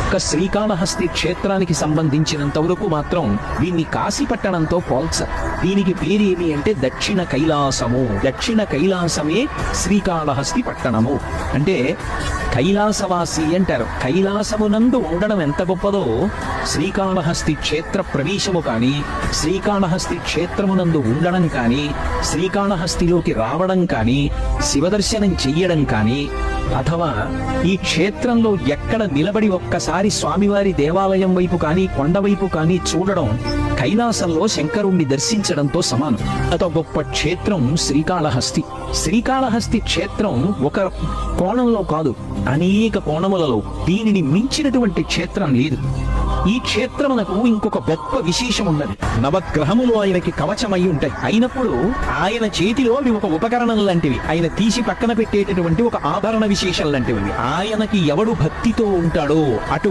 ఒక్క శ్రీకాళహస్తి క్షేత్రానికి సంబంధించినంత వరకు మాత్రం దీన్ని కాశీపట్టణంతో పోల్చరు. దీనికి పేరేమి అంటే దక్షిణ కైలాసము. దక్షిణ కైలాసమే శ్రీకాళహస్తి పట్టణము. అంటే కైలాసవాసి అంటారు. కైలాసమునందు ఉండడం ఎంత గొప్పదో శ్రీకాళహస్తి క్షేత్ర ప్రవేశము కానీ, శ్రీకాళహస్తి క్షేత్రమునందు ఉండడం కానీ, శ్రీకాళహస్తిలోకి రావడం కానీ, శివదర్శనం చెయ్యడం కానీ, అథవా ఈ క్షేత్రంలో ఎక్కడ నిలబడి ఒక్కసారి స్వామివారి దేవాలయం వైపు కానీ, కొండ వైపు కానీ చూడడం కైలాసంలో శంకరుణ్ణి దర్శించడంతో సమానం. అత గొప్ప క్షేత్రం శ్రీకాళహస్తి. శ్రీకాళహస్తి క్షేత్రం ఒక కోణంలో కాదు, అనేక కోణములలో దీనిని మించినటువంటి క్షేత్రం లేదు. ఈ క్షేత్రమునకు ఇంకొక గొప్ప విశేషం ఉన్నది. నవగ్రహములు ఆయనకి కవచమై ఉంటాయి. అయినప్పుడు ఆయన చేతిలో అవి ఒక ఉపకరణం లాంటివి, ఆయన తీసి పక్కన పెట్టేటటువంటి ఒక ఆభరణ విశేషం లాంటివి. ఆయనకి ఎవడు భక్తితో ఉంటాడో అటు